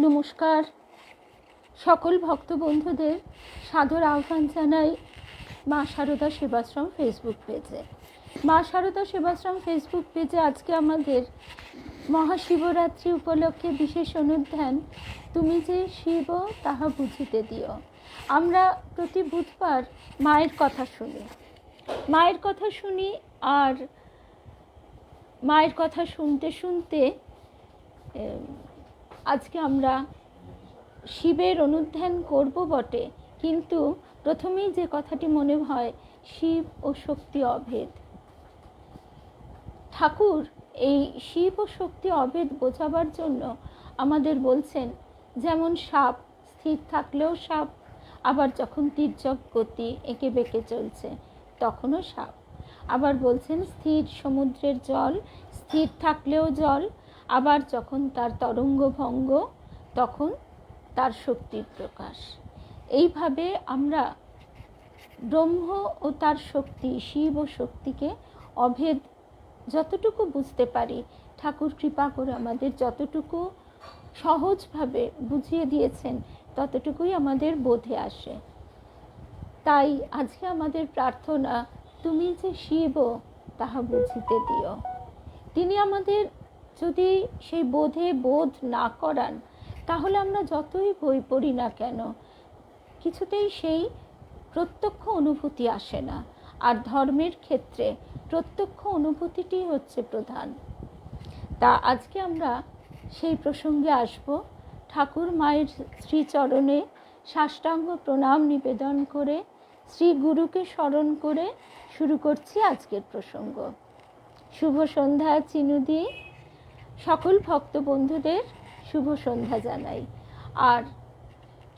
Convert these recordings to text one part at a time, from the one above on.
নমস্কার। সকল ভক্ত বন্ধুদের সাদর আহ্বান জানাই মা শারদা সেবাশ্রম ফেসবুক পেজে। মা শারদা সেবাশ্রম ফেসবুক পেজে আজকে আমাদের মহাশিবরাত্রি উপলক্ষে বিশেষ অনুধ্যান তুমি যে শিব তাহা বুঝিতে দিও। আমরা প্রতি বুধবার মায়ের কথা শুনি আর মায়ের কথা শুনতে শুনতে আজকে আমরা শিবের অনুধ্যান করব বটে, কিন্তু প্রথমেই যে কথাটি মনে হয়, শিব ও শক্তি অভেদ। ঠাকুর এই শিব ও শক্তি অভেদ বোঝাবার জন্য আমাদের বলছেন, যেমন সাপ স্থির থাকলেও সাপ, আবার যখন তির্যক গতি এঁকে বেঁকে চলছে তখনও সাপ। আবার বলছেন স্থির সমুদ্রের জল স্থির থাকলেও জল, আবার যখন তার তরঙ্গ ভঙ্গ তখন তার শক্তির প্রকাশ। এইভাবে আমরা ব্রহ্ম ও তার শক্তি, শিব ও শক্তিকে অভেদ যতটুকু বুঝতে পারি, ঠাকুর কৃপা করে আমাদের যতটুকু সহজভাবে বুঝিয়ে দিয়েছেন ততটুকুই আমাদের বোধে আসে। তাই আজকে আমাদের প্রার্থনা, তুমি যে শিব তাহা বুঝিতে দিও। তিনি আমাদের যদি সেই বোধ না করান, তাহলে আমরা যতই বই পড়ি না কেন কিছুতেই সেই প্রত্যক্ষ অনুভূতি আসে না। আর ধর্মের ক্ষেত্রে প্রত্যক্ষ অনুভূতিটি হচ্ছে প্রধান। তা আজকে আমরা সেই প্রসঙ্গে আসব। ঠাকুর মায়ের শ্রীচরণে সাষ্টাঙ্গ প্রণাম নিবেদন করে, শ্রী গুরুকে স্মরণ করে শুরু করছি আজকের প্রসঙ্গ। শুভ সন্ধ্যা চিনুদি। সকল ভক্ত বন্ধুদের শুভ সন্ধ্যা জানাই। আর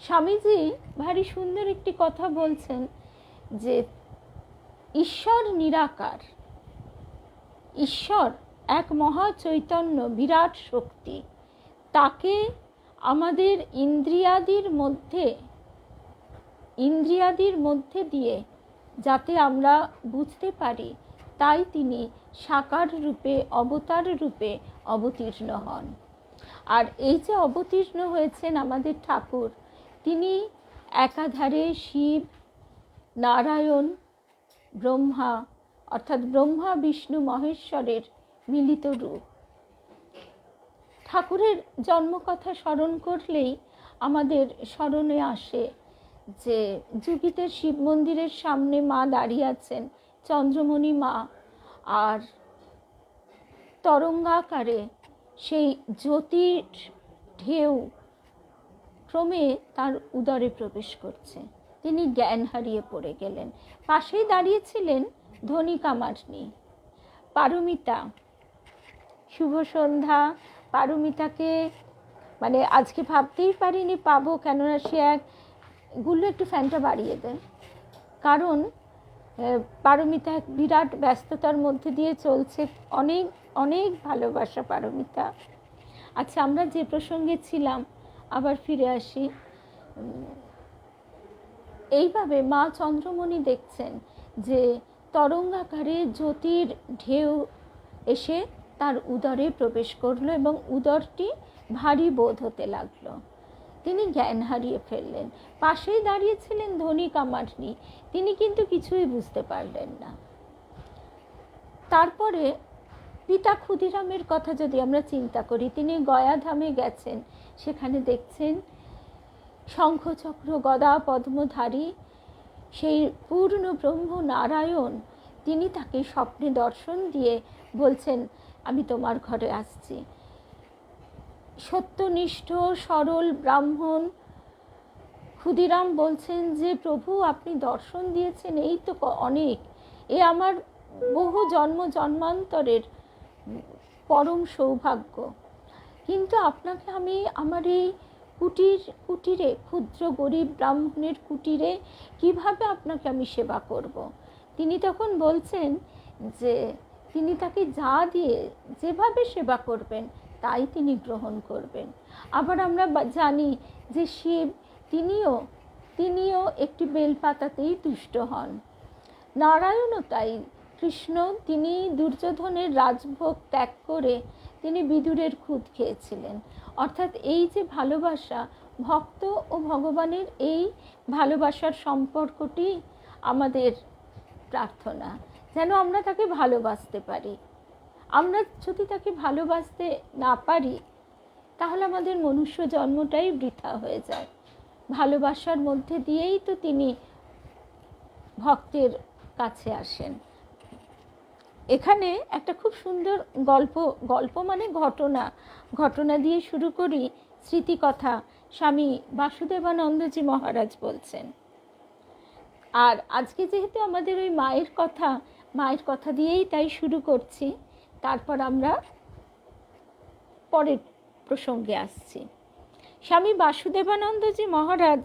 স্বামীজি ভারী সুন্দর একটি কথা বলছেন যে ঈশ্বর নিরাকার, ঈশ্বর এক মহা চৈতন্য, বিরাট শক্তি। তাকে আমাদের ইন্দ্রিয়াদির মধ্যে দিয়ে যাতে আমরা বুঝতে পারি, তাই তিনি সাকার রূপে, অবতার রূপে অবতীর্ণ হন। আর এই যে অবতীর্ণ হয়েছেন আমাদের ঠাকুর, তিনি একাধারে শিব, নারায়ণ, ব্রহ্মা, অর্থাৎ ব্রহ্মা বিষ্ণু মহেশ্বরের মিলিত রূপ। ঠাকুরের জন্মকথা স্মরণ করলেই আমাদের স্মরণে আসে যে যুগিতের শিব মন্দিরের সামনে মা দাঁড়িয়ে আছেন, চন্দ্রমণি মা, আর তরঙ্গাকারে সেই জ্যোতির ঢেউ ক্রমে তার উদরে প্রবেশ করছে। তিনি জ্ঞান হারিয়ে পড়ে গেলেন। পাশেই দাঁড়িয়েছিলেন ধনী কামারনি, পারমিতা। শুভ সন্ধ্যা। পারমিতাকে মানে আজকে ভাবতেই পারিনি পাবো, কেননা সে গুলো একটু ফ্যানটা বাড়িয়ে দেন, কারণ পারমিতা এক বিরাট ব্যস্ততার মধ্যে দিয়ে চলছে। অনেক অনেক ভালোবাসা পারমিতা। আচ্ছা, আমরা যে প্রসঙ্গে ছিলাম আবার ফিরে আসি। এইভাবে মা চন্দ্রমণি দেখছেন যে তরঙ্গাকারে জ্যোতির ঢেউ এসে তার উদরে প্রবেশ করলো এবং উদরটি ভারী বোধ হতে লাগলো। তিনি জ্ঞান হারিয়ে ফেললেন। পাশেই দাঁড়িয়েছিলেন ধনী কামারনি, তিনি কিন্তু কিছুই বুঝতে পারলেন না। তারপরে পিতা ক্ষুদিরামের কথা যদি আমরা চিন্তা করি, তিনি গয়াধামে গেছেন, সেখানে দেখছেন শঙ্খচক্র গদা পদ্মধারী সেই পূর্ণ ব্রহ্ম নারায়ণ। তিনি তাকে স্বপ্নে দর্শন দিয়ে বলছেন, আমি তোমার ঘরে আসছি। সত্যনিষ্ঠ সরল ব্রাহ্মণ ক্ষুদিরাম বলছেন যে প্রভু, আপনি দর্শন দিয়েছেন, এই তো অনেক, এ আমার বহু জন্ম জন্মান্তরের পরম সৌভাগ্য, কিন্তু আপনাকে আমি আমার এই কুটিরে, ক্ষুদ্র গরিব ব্রাহ্মণের কুটিরে কিভাবে আপনাকে আমি সেবা করব। তিনি তখন বলছেন যে তিনি তাকে যা দিয়ে যেভাবে সেবা করবেন তাই তিনি গ্রহণ করবেন। আবার আমরা জানি যে শিব তিনিও একটি বেলপাতাতেই তুষ্ট হন। নারায়ণও তাই। কৃষ্ণ তিনি দুর্যোধনের রাজভোগ ত্যাগ করে তিনি বিদুরের খুদ খেয়েছিলেন। অর্থাৎ এই যে ভালোবাসা, ভক্ত ও ভগবানের এই ভালোবাসার সম্পর্কটি আমাদের প্রার্থনা, যেন আমরা তাকে ভালোবাসতে পারি। আমরা যদি তাকে ভালোবাসতে না পারি তাহলে আমাদের মনুষ্য জন্মটাই বৃথা হয়ে যায়। ভালোবাসার মধ্যে দিয়েই তো তিনি ভক্তের কাছে আসেন। এখানে একটা খুব সুন্দর গল্প মানে ঘটনা দিয়ে শুরু করি। স্মৃতিকথা স্বামী বাসুদেবানন্দজি মহারাজ বলছেন। আর আজকে যেহেতু আমাদের ওই মায়ের কথা দিয়েই তাই শুরু করছি, তারপর আমরা পরের প্রসঙ্গে আসছি। স্বামী বাসুদেবানন্দজি মহারাজ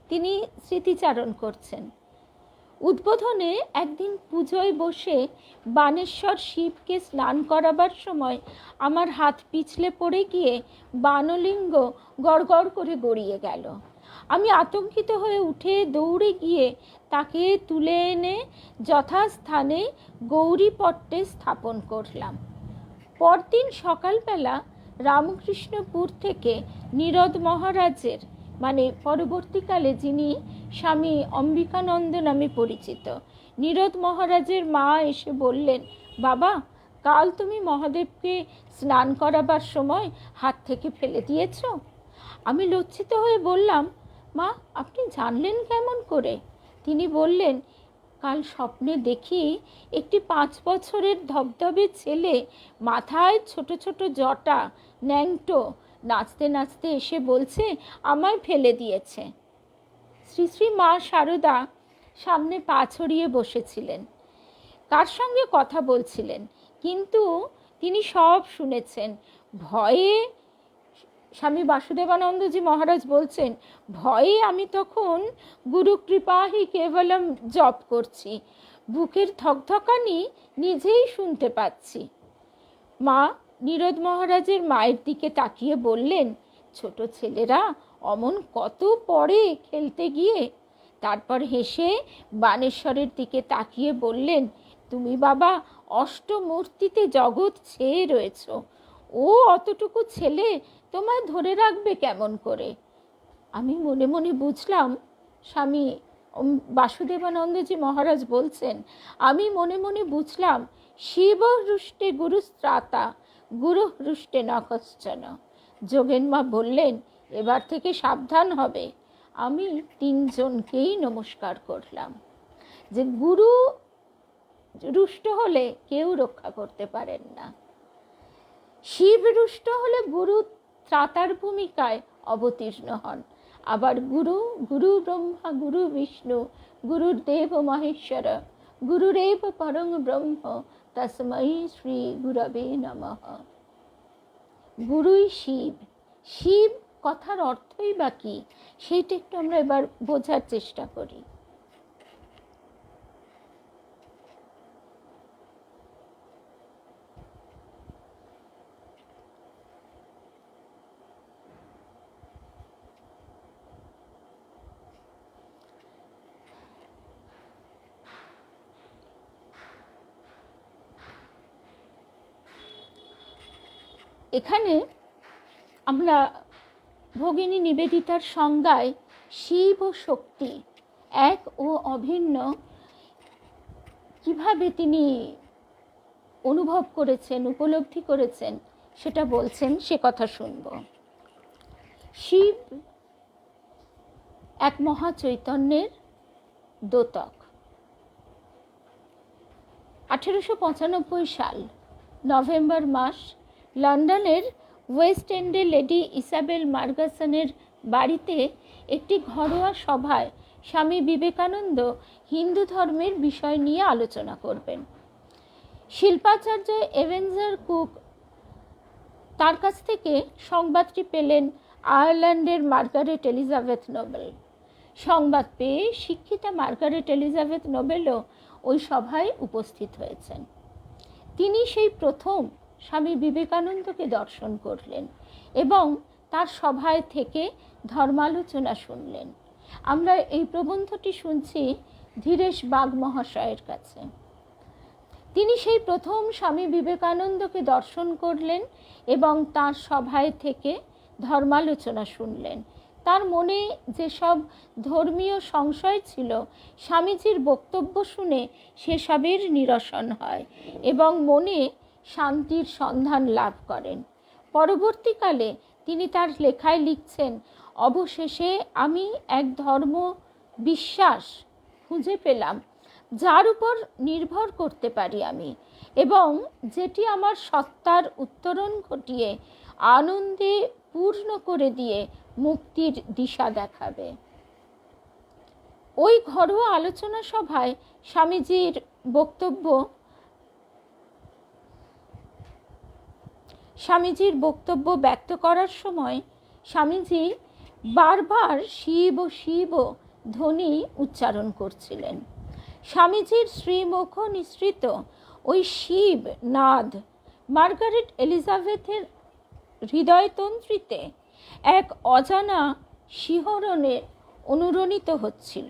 তিনি স্মৃতিচারণ করছেন। উদ্বোধনে একদিন পুজোয় বসে বানেশ্বর শিবকে স্নান করাবার সময় আমার হাত পিছলে পড়ে গিয়ে বানলিঙ্গ গড়গড় করে গড়িয়ে গেল। আমি আতঙ্কিত হয়ে উঠে দৌড়ে গিয়ে তাকে তুলে এনে যথাস্থানে গৌরীপট্টে স্থাপন করলাম। পরদিন সকালবেলা রামকৃষ্ণপুর থেকে নীরদ মহারাজের, মানে পরবর্তীকালে যিনি স্বামী অম্বিকানন্দ নামে পরিচিত, নীরদ মহারাজের মা এসে বললেন, বাবা, কাল তুমি মহাদেবকে স্নান করাবার সময় হাত থেকে ফেলে দিয়েছ। আমি লজ্জিত হয়ে বললাম, মা, আপনি জানলেন কেমন করে? তিনি বললেন, কাল স্বপ্নে দেখি একটি 5 বছরের ধবধবে ছেলে, মাথায় ছোট ছোট জটা, ন্যাংটো, নাচতে নাচতে এসে বলছে আমায় ফেলে দিয়েছে। শ্রী শ্রী মা শারদা সামনে পা ছড়িয়ে বসেছিলেন, কার সঙ্গে কথা বলছিলেন, কিন্তু তিনি সব শুনেছেন। ভয়ে, স্বামী বাসুদেবানন্দজি মহারাজ বলছেন, ভয়ে আমি তখন গুরু কৃপাহি কেবলম জপ করছি, বুকের ধকধকানি নিজেই শুনতে পাচ্ছি। মা নীরদ মহারাজের মায়ের দিকে তাকিয়ে বললেন, ছোট ছেলেরা অমন কত পড়ে খেলতে গিয়ে। তারপর হেসে বানেশ্বরের দিকে তাকিয়ে বললেন, তুমি বাবা অষ্টমূর্তিতে জগৎ ছেয়ে রয়েছ, ও অতটুকু ছেলে তোমায় ধরে রাখবে কেমন করে? আমি মনে মনে বুঝলাম, স্বামী বাসুদেবানন্দজি মহারাজ বলছেন, আমি মনে মনে বুঝলাম, শিব হৃষ্টে গুরু স্ত্রাতা, গুরু হৃষ্টে ন কশ্চন। যোগেন মা বললেন, এবার থেকে সাবধান হবে। আমি 3 জনকেই নমস্কার করলাম। যে গুরু রুষ্ট হলে কেউ রক্ষা করতে পারেন না। শিব রুষ্ট হলে গুরু ত্রাতার ভূমিকায় অবতীর্ণ হন। আবার গুরু ব্রহ্মা গুরু বিষ্ণু গুরুর্দেব মহেশ্বর গুরুরেব পরং ব্রহ্ম তস্मै শ্রী গুরবে নমঃ। গুরুই শিব। শিব কথার অর্থই বা কি, সেইটা একটু আমরা এবার বোঝার চেষ্টা করি। এখানে আমরা ভগিনী নিবেদিতার সংজ্ঞায় শিব ও শক্তি এক ও অভিন্ন কিভাবে তিনি অনুভব করেছেন, উপলব্ধি করেছেন, সেটা বলছেন, সে কথা শুনব। শিব এক মহা চৈতন্যের দ্যোতক। 1895 সাল নভেম্বর মাস লন্ডনের ওয়েস্ট এন্ডে লেডি ইসাবেল মার্গাসনের বাড়িতে একটি ঘরোয়া সভায় স্বামী বিবেকানন্দ হিন্দু ধর্মের বিষয় নিয়ে আলোচনা করবেন। শিল্পাচার্য এভেঞ্জার কুক তার কাছ থেকে সংবাদটি পেলেন আয়ারল্যান্ডের মার্গারেট এলিজাবেথ নোবেল। সংবাদ পেয়ে শিক্ষিতা মার্গারেট এলিজাবেথ নোবেলও ওই সভায় উপস্থিত হয়েছেন। তিনি সেই প্রথম স্বামী বিবেকানন্দকে দর্শন করলেন এবং তার সভায় থেকে ধর্মালোচনা শুনলেন। আমরা এই প্রবন্ধটি শুনছি ধীরেশ বাগ মহাশয়ের কাছে। তিনি সেই প্রথম স্বামী বিবেকানন্দকে দর্শন করলেন এবং তার সভায় থেকে ধর্মালোচনা শুনলেন। তার মনে যেসব ধর্মীয় সংশয় ছিল, স্বামীজির বক্তব্য শুনে সেসবের নিরসন হয় এবং মনে শান্তির সন্ধান লাভ করেন। পরবর্তীকালে তিনি তার লেখায় লিখছেন, অবশেষে আমি এক ধর্ম বিশ্বাস খুঁজে পেলাম যার উপর নির্ভর করতে পারি আমি, এবং যেটি আমার সত্তার উত্তরণ ঘটিয়ে আনন্দে পূর্ণ করে দিয়ে মুক্তির দিশা দেখাবে। ওই ঘরোয়া আলোচনা সভায় স্বামীজির বক্তব্য ব্যক্ত করার সময় স্বামীজি বারবার শিব শিব ধ্বনি উচ্চারণ করছিলেন। স্বামীজির শ্রীমুখ নিঃসৃত ওই শিব নাদ মার্গারেট এলিজাবেথের হৃদয়তন্ত্রীতে এক অজানা শিহরণে অনুরণিত হচ্ছিল।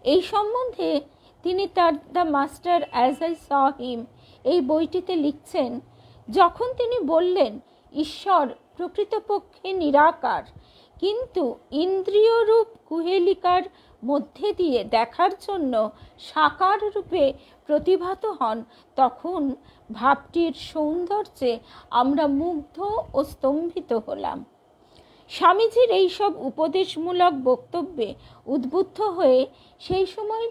এই সম্বন্ধে তিনি তার the master as I saw him এই বইটিতে লিখছেন, যখন তিনি বললেন ঈশ্বর প্রকৃতপক্ষে নিরাকার, কিন্তু ইন্দ্রিয়রূপ কুহেলিকার মধ্যে দিয়ে দেখার জন্য সাকার রূপে প্রতিভাত হন, তখন ভাবটির সৌন্দর্যে আমরা মুগ্ধ ও স্তম্ভিত হলাম। স্বামীজির এইসব উপদেশমূলক বক্তব্যে উদ্বুদ্ধ হয়ে সেই সময়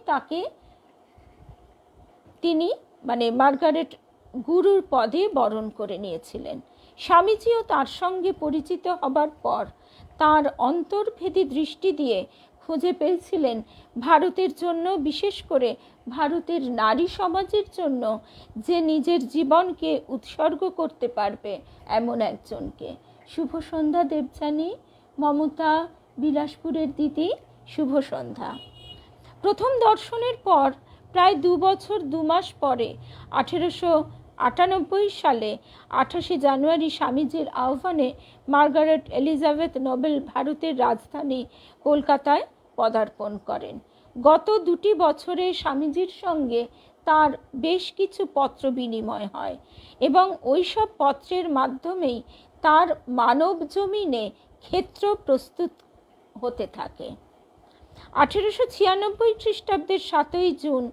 তিনি মার্গারেট গুরুর পদে বরণ করে নিয়েছিলেন। স্বামীজিও তার সঙ্গে পরিচিত হবার পর তার অন্তর্ভেদী দৃষ্টি দিয়ে খুঁজে পেয়েছিলেন ভারতের জন্য, বিশেষ করে ভারতের নারী সমাজের জন্য যে নিজের জীবনকে উৎসর্গ করতে পারবে এমন একজনকে। শুভ সন্ধ্যা দেবযানী, মমতা বিলাসপুরের দিদি, শুভ সন্ধ্যা। প্রথম দর্শনের পর প্রায় 2 বছর 2 মাস পরে 1898 সালে 28 জানুয়ারি স্বামীজির আহ্বানে মার্গারেট এলিজাবেথ নোবেল ভারতের রাজধানী কলকাতায় পদার্পণ করেন। গত 2 বছরে স্বামীজির সঙ্গে তার বেশ কিছু পত্র বিনিময় হয় এবং ওইসব পত্রের মাধ্যমেই তার মানব জমিনে ক্ষেত্র প্রস্তুত হতে থাকে। 1896 খ্রিস্টাব্দের 7 জুন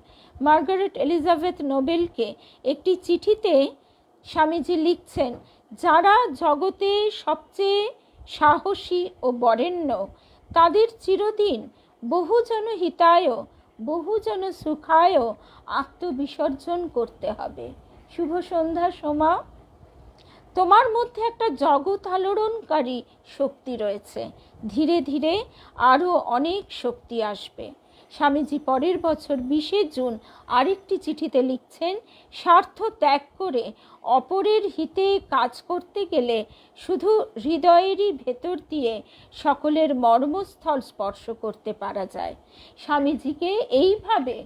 মার্গারেট এলিজাবেথ নোবেলকে একটি চিঠিতে স্বামীজি লিখছেন, যারা জগতে সবচেয়ে সাহসী ও বরেণ্য, তাদের চিরদিন বহুজন হিতায় বহুজন সুখায় আত্মবিসর্জন করতে হবে। শুভ সন্ধ্যা সোমা। তোমার মধ্যে একটা জগৎ আলোড়নকারী শক্তি রয়েছে, ধীরে ধীরে আরও অনেক শক্তি আসবে। স্বামীজি পরের বছর 20 জুন আরেকটি চিঠিতে লিখছেন, স্বার্থ ত্যাগ করে অপরের হিতে কাজ করতে গেলে শুধু হৃদয়েরই ভেতর দিয়ে সকলের মর্মস্থল স্পর্শ করতে পারা যায়। স্বামীজিকে এইভাবে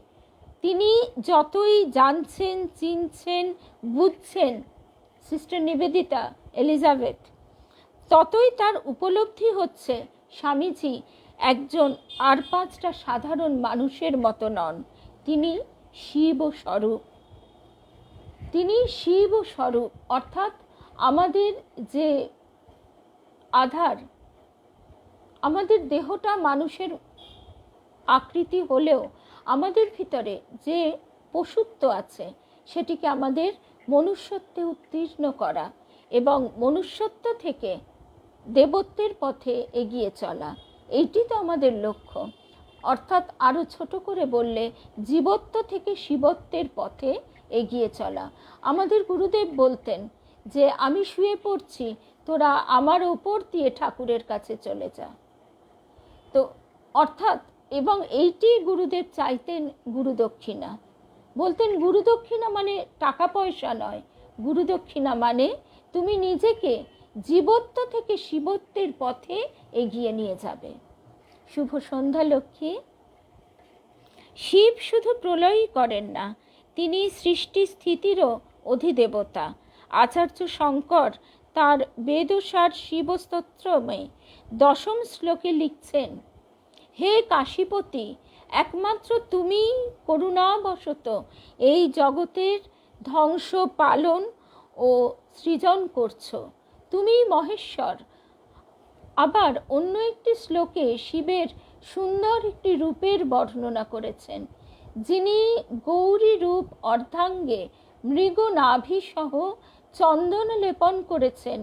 তিনি যতই জানছেন, চিনছেন, বুঝছেন সিস্টার নিবেদিতা এলিজাবেথ, ততই তার উপলব্ধি হচ্ছে স্বামীজি একজন আর 5টা সাধারণ মানুষের মতো নন। তিনি শিব স্বরূপ। তিনি শিব স্বরূপ, অর্থাৎ আমাদের যে আধার, আমাদের দেহটা মানুষের আকৃতি হলেও আমাদের ভিতরে যে পশুত্ব আছে সেটিকে আমাদের মনুষ্যত্বে উত্তীর্ণ করা এবং মনুষ্যত্ব থেকে দেবত্বের পথে এগিয়ে চলা, এইটি তো আমাদের লক্ষ্য। অর্থাৎ আরও ছোট করে বললে জীবত্ব থেকে শিবত্বের পথে এগিয়ে চলা। আমাদের গুরুদেব বলতেন যে আমি শুয়ে পড়ছি, তোরা আমার ওপর দিয়ে ঠাকুরের কাছে চলে যা। তো অর্থাৎ এবং এইটি গুরুদেব চাইতেন গুরুদক্ষিণা। বলতেন গুরুদক্ষিণা মানে টাকা পয়সা নয়, গুরুদক্ষিণা মানে তুমি নিজেকে জীবত্ব থেকে শিবত্বের পথে এগিয়ে নিয়ে যাবে। শুভ সন্ধ্যা লক্ষ্মী। শিব শুধু প্রলয়ই করেন না, তিনি সৃষ্টি স্থিতিরও অধিদেবতা। আচার্য শঙ্কর তার বেদসার শিবস্তোত্রমে 10ম শ্লোকে লিখছেন, হে কাশীপতি, একমাত্র তুমি করুণাবশত এই জগতের ধ্বংস, পালন ও সৃজন করছো, তুমিই মহেশ্বর। আবার অন্য একটি শ্লোকে শিবের সুন্দর একটি রূপের বর্ণনা করেছেন, যিনি গৌরী রূপ অর্ধাঙ্গে মৃগ নাভি সহ চন্দন লেপন করেছেন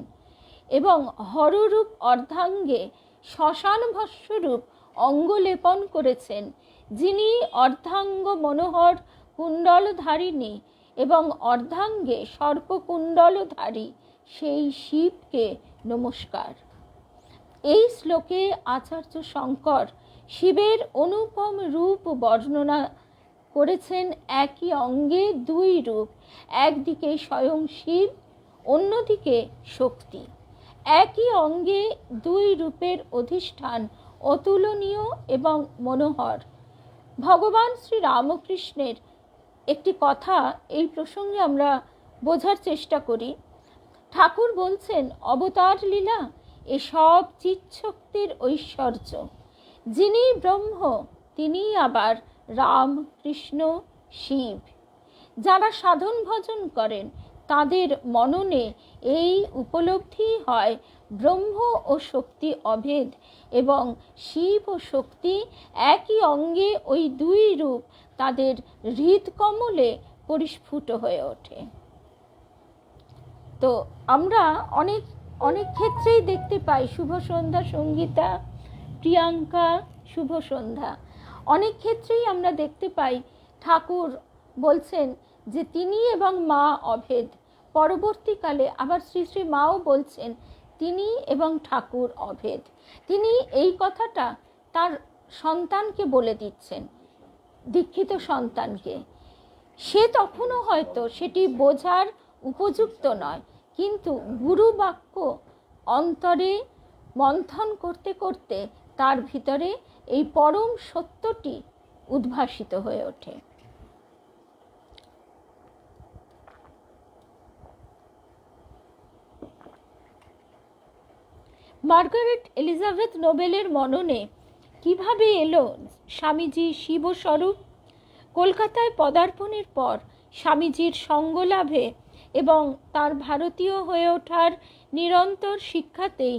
এবং হররূপ অর্ধাঙ্গে শ্মশান ভস্মরূপ অঙ্গ লেপন করেছেন, যিনি অর্ধাঙ্গ মনোহর কুণ্ডলধারিণী এবং অর্ধাঙ্গে সর্পকুণ্ডলধারী সেই শিবকে নমস্কার। এই শ্লোকে আচার্য শঙ্কর শিবের অনুপম রূপ বর্ণনা করেছেন। একই অঙ্গে দুই রূপ, একদিকে স্বয়ং শিব, অন্যদিকে শক্তি। একই অঙ্গে দুই রূপের অধিষ্ঠান অতুলনীয় এবং মনোহর। ভগবান শ্রী রামকৃষ্ণের একটি কথা এই প্রসঙ্গে আমরা বোঝার চেষ্টা করি। ঠাকুর বলছেন, অবতার লীলা এসব চিৎশক্তির ঐশ্বর্য। যিনি ব্রহ্ম তিনি আবার রাম, কৃষ্ণ, শিব। যারা সাধন ভজন করেন তাদের মননে এই উপলব্ধি হয় ব্রহ্ম ও শক্তি অভেদ এবং শিব ও শক্তি একই অঙ্গে, ওই দুই রূপ তাদের হৃদকমলে পরিস্ফুট হয়ে ওঠে। তো আমরা অনেক ক্ষেত্রেই দেখতে পাই, শুভ সন্ধ্যা সঙ্গীতা, প্রিয়াঙ্কা, শুভ সন্ধ্যা, অনেক ক্ষেত্রেই আমরা দেখতে পাই ঠাকুর বলছেন যে তিনি এবং মা অভেদ। পরবর্তীকালে আবার শ্রী শ্রী মাও বলছেন তিনি এবং ঠাকুর অভেদ। তিনি এই কথাটা তার সন্তানকে বলে দিচ্ছেন, দীক্ষিত সন্তানকে। সে তখনও হয়তো সেটি বোঝার উপযুক্ত নয়, কিন্তু গুরু বাক্য অন্তরে মন্থন করতে করতে তার ভিতরে এই পরম সত্যটি উদ্ভাসিত হয়ে ওঠে। মার্গারেট এলিজাবেথ নোবেলের মননে কিভাবে এলো স্বামীজি শিবস্বরূপ? কলকাতায় পদার্পণের পর স্বামীজির সঙ্গলাভে এবং তার ভারতীয় হয়ে ওঠার নিরন্তর শিক্ষাতেই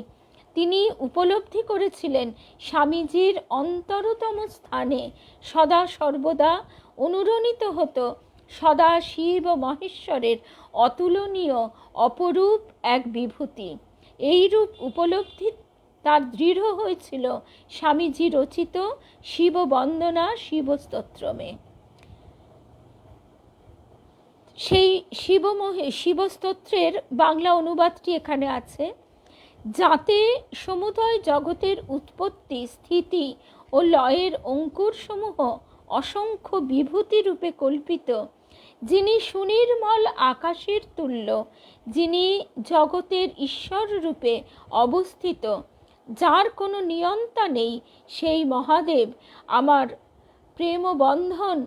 তিনি উপলব্ধি করেছিলেন স্বামীজির অন্তরতম স্থানে সদা সর্বদা অনুরণিত হতো সদা শিব ও মহেশ্বরের অতুলনীয় অপরূপ এক বিভূতি। এই রূপ উপলব্ধি তার দৃঢ় হয়েছিল স্বামীজি রচিত শিববন্দনা শিবস্তোত্রমে। সেই শিবস্তোত্রের বাংলা অনুবাদটি এখানে আছে। যাতে সমুদয় জগতের উৎপত্তি, স্থিতি ও লয়ের অঙ্কুরসমূহ অসংখ্য বিভূতি রূপে কল্পিত, যিনি সুনির্মল আকাশের তুল্য, যিনি জগতের ঈশ্বর রূপে অবস্থিত, যার কোনো নিয়ন্তা নেই, সেই মহাদেব আমার প্রেমবন্ধন,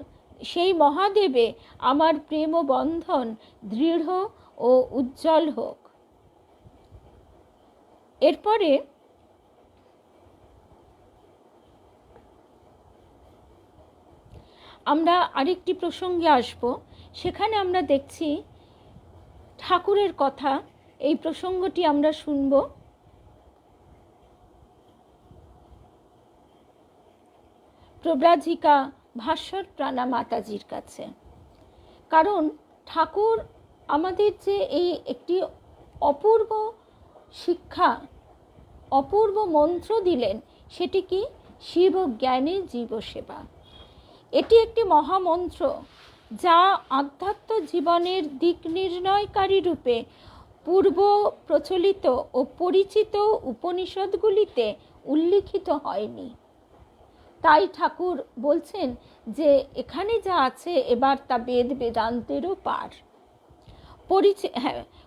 সেই মহাদেবে আমার প্রেমবন্ধন দৃঢ় ও উজ্জ্বল হোক। এরপরে আমরা আরেকটি প্রসঙ্গে আসব। সেখানে আমরা দেখছি ঠাকুরের কথা, এই প্রসঙ্গটি আমরা শুনব। প্রব্রাজিকা ভাস্বর প্রাণা মাতাজির কাছে। কারণ ঠাকুর আমাদের যে এই একটি অপূর্ব শিক্ষা, অপূর্ব মন্ত্র দিলেন, সেটি কি? শিব জ্ঞানে জীব সেবা। এটি একটি মহামন্ত্র যা আধ্যাত্ম জীবনের দিক নির্ণয়কারী রূপে পূর্ব প্রচলিত ও পরিচিত উপনিষদগুলিতে উল্লিখিত হয়নি। তাই ঠাকুর বলছেন যে এখানে যা আছে এবার তা বেদ বেদান্তেরও পার।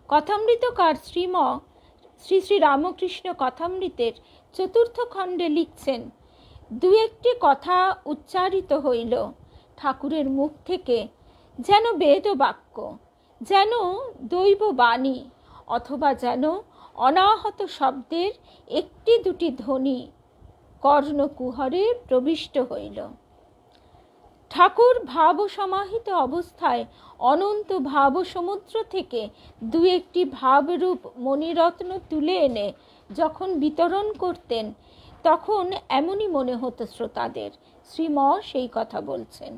কথামৃতকার শ্রী শ্রী রামকৃষ্ণ কথামৃতের 4th খণ্ডে লিখছেন, দু একটি কথা উচ্চারিত হইল ঠাকুরের মুখ থেকে, যেন বেদ বাক্য, যেন দৈব বাণী, অথবা যেন অনাহত শব্দের একটি দুটি ধ্বনি কর্ণকুহরে প্রবিষ্ট হইল। ঠাকুর ভাব সমাহিত অবস্থায় অনন্ত ভাব সমুদ্র থেকে দু একটি ভাবরূপ মণিরত্ন তুলে এনে যখন বিতরণ করতেন, তখন এমনই মনে হতো শ্রোতাদের শ্রীম সেই কথা বলছেন।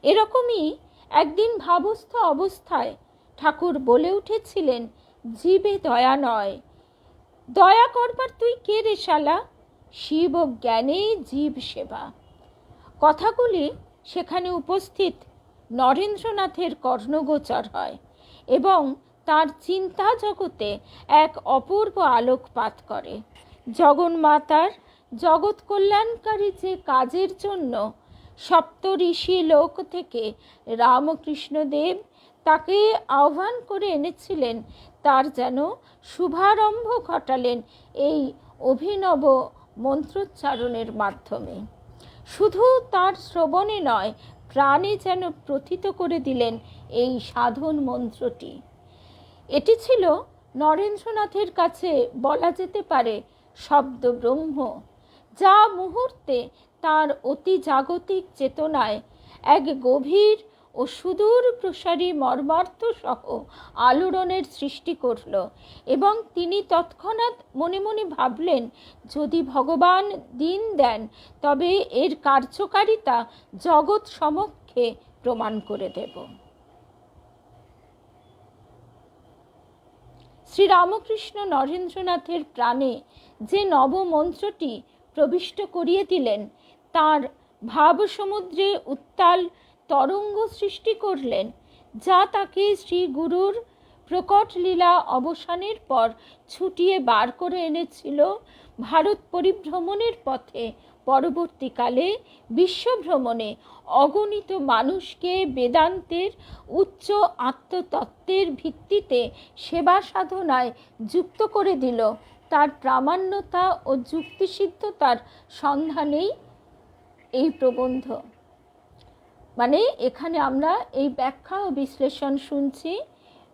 এরকমই একদিন ভাবস্থ অবস্থায় ঠাকুর বলে উঠেছিলেন, জীবে দয়া নয়, দয়া করবার তুই কে রে শালা, শিব জ্ঞানে জীব সেবা। কথাগুলি সেখানে উপস্থিত নরেন্দ্রনাথের কর্ণগোচর হয় এবং তার চিন্তা জগতে এক অপূর্ব আলোকপাত করে। জগন্মাতার জগৎ কল্যাণকারী যে কাজের জন্য সপ্ত ঋষি লোক থেকে রামকৃষ্ণদেব তাকে আহ্বান করে এনেছিলেন, তার যেন শুভারম্ভ ঘটালেন এই অভিনব মন্ত্রোচ্চারণের মাধ্যমে। শুধু তার শ্রবণে নয়, প্রাণে যেন প্রথিত করে দিলেন এই সাধন মন্ত্রটি। এটি ছিল নরেন্দ্রনাথের কাছে বলা যেতে পারে শব্দ ব্রহ্ম, যা মুহূর্তে তার অতি জাগতিক চেতনায় এক গভীর ও সুদূর প্রসারী মর্মার্থ সহ আলোড়নের সৃষ্টি করল এবং তিনি তৎক্ষণাৎ মনে মনে ভাবলেন, যদি ভগবান দিন দেন তবে এর কার্যকারিতা জগৎ সমক্ষে প্রমাণ করে দেব। শ্রীরামকৃষ্ণ নরেন্দ্রনাথের প্রাণে যে নবমন্ত্রটি প্রবিষ্ট করিয়ে দিলেন, তার ভাবসমুদ্রে উত্তাল তরঙ্গ সৃষ্টি করলেন, যা তাকে শ্রী গুরুর প্রকট লীলা অবসানের পর ছুটিয়ে বার করে এনেছিল ভারত পরিভ্রমণের পথে, পরবর্তীকালে বিশ্বভ্রমণে অগণিত মানুষকে বেদান্তের উচ্চ আত্মতত্ত্বের ভিত্তিতে সেবা সাধনায় যুক্ত করে দিল। তার প্রামাণ্যতা ও যুক্তিসিদ্ধতার সন্ধানেই এই প্রবন্ধ। মানে এখানে আমরা এই ব্যাখ্যা ও বিশ্লেষণ শুনছি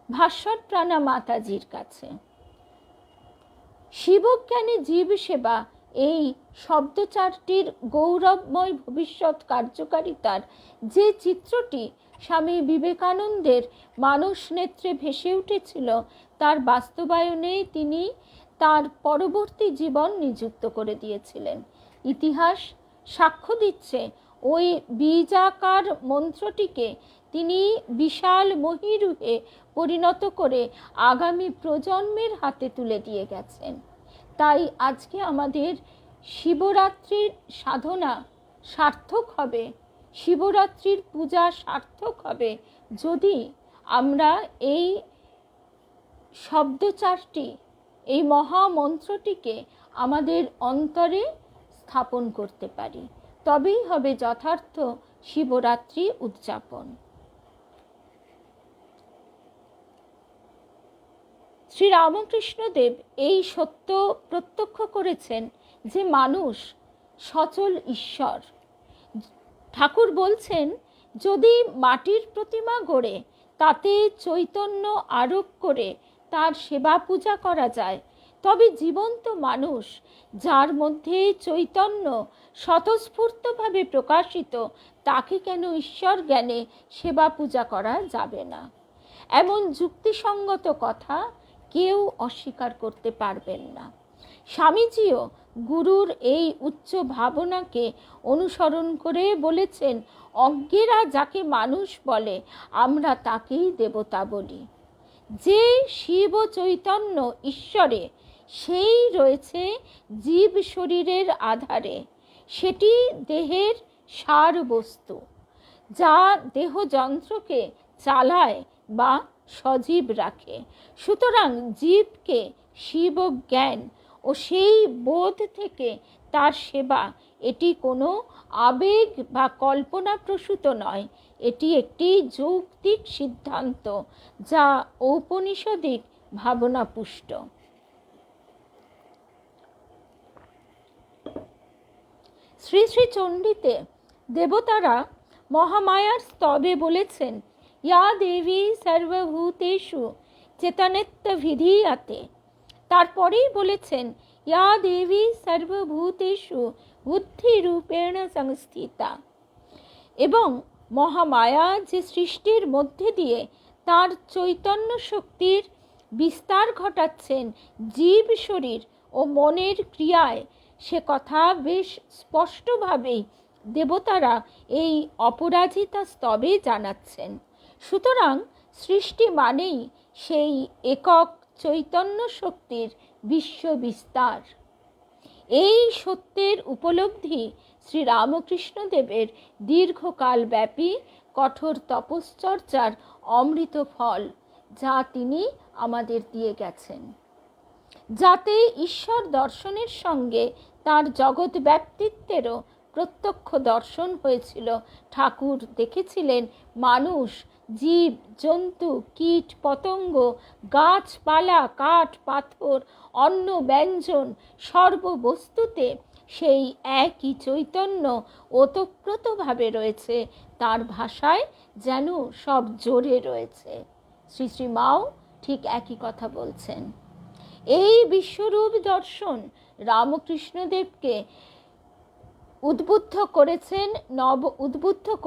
ভাস্বরপ্রাণা মাতাজির কাছে। শিবজ্ঞানে জীব সেবা এই শব্দচারটির গৌরবময় ভবিষ্যৎ কার্যকারিতার যে চিত্রটি স্বামী বিবেকানন্দের মানস নেত্রে ভেসে উঠেছিল, তার বাস্তবায়নে তিনি তার পরবর্তী জীবন নিযুক্ত করে দিয়েছিলেন। ইতিহাস সাক্ষ্য দিচ্ছে ওই বীজাকার মন্ত্রটিকে তিনি বিশাল মহীরুহে পরিণত করে আগামী প্রজন্মের হাতে তুলে দিয়ে গেছেন। তাই আজকে আমাদের শিবরাত্রির সাধনা সার্থক হবে, শিবরাত্রির পূজা সার্থক হবে যদি আমরা এই শব্দচারটি, এই মহামন্ত্রটিকে আমাদের অন্তরে স্থাপন করতে পারি, তবেই হবে যথার্থ শিবরাত্রি উদযাপন। শ্রীরামকৃষ্ণদেব এই সত্য প্রত্যক্ষ করেছেন যে মানুষ সচল ঈশ্বর। ঠাকুর বলছেন, যদি মাটির প্রতিমা গড়ে তাতে চৈতন্য আরোপ করে তার সেবা পূজা করা যায়, তবে জীবন্ত মানুষ যার মধ্যে চৈতন্য স্বতঃস্ফূর্তভাবে প্রকাশিত, তাকে কেন ঈশ্বর জ্ঞানে সেবা পূজা করা যাবে না? এমন যুক্তিসঙ্গত কথা কেউ অস্বীকার করতে পারবেন না। স্বামীজিও গুরুর এই উচ্চ ভাবনাকে অনুসরণ করে বলেছেন, অজ্ঞেরা যাকে মানুষ বলে আমরা তাকেই দেবতা বলি। যে শিব চৈতন্য ঈশ্বরে, সেই রয়েছে জীব শরীরের আধারে। সেটি দেহের সার বস্তু, যা দেহ যন্ত্রকে চালায় বা সজীব রাখে। সুতরাং জীবকে শিব জ্ঞান ও সেই বোধ থেকে তার সেবা, এটি কোনো আবেগ বা কল্পনা প্রসূত নয়, এটি একটি যৌক্তিক সিদ্ধান্ত যা ঔপনিষদিক ভাবনা পুষ্ট। শ্রী শ্রী চণ্ডীতে দেবতারা মহামায়ার স্তবে বলেছেন, ইয়া দেবী সর্বভূতেষু চেতনেত্ব ভিধীয়তে। তারপরেই বলেছেন, ইয়া দেবী সর্বভূতেষু বুদ্ধি রূপেণ সংস্থিতা। এবং মহামায়া যে সৃষ্টির মধ্যে দিয়ে তার চৈতন্য শক্তির বিস্তার ঘটাচ্ছেন জীব শরীর ও মনের ক্রিয়ায়, সে কথা বেশ স্পষ্টভাবেই দেবতারা এই অপরাজিতা স্তবে জানাচ্ছেন। সুতরাং সৃষ্টি মানেই সেই একক চৈতন্য শক্তির বিশ্ব বিস্তার। এই সত্যের উপলব্ধি শ্রীরামকৃষ্ণদেবের দীর্ঘকাল ব্যাপী কঠোর তপশ্চর্যার অমৃত ফল, যা তিনি আমাদের দিয়ে গেছেন। যাতে ঈশ্বর দর্শনের সঙ্গে তার জগৎ ব্যক্তিত্বেরও প্রত্যক্ষ দর্শন হয়েছিল। ঠাকুর দেখেছিলেন মানুষ, জীব, জন্তু, কীট, পতঙ্গ, গাছপালা, কাঠ, পাথর, অন্ন, ব্যঞ্জন, সর্ববস্তুতে সেই একই চৈতন্য ওতপ্রোতভাবে রয়েছে। তার ভাষায় যেন সব জোরে রয়েছে। শ্রী শ্রী মাও ঠিক একই কথা বলছেন। এই বিশ্বরূপ দর্শন রামকৃষ্ণদেবকে উদ্বুদ্ধ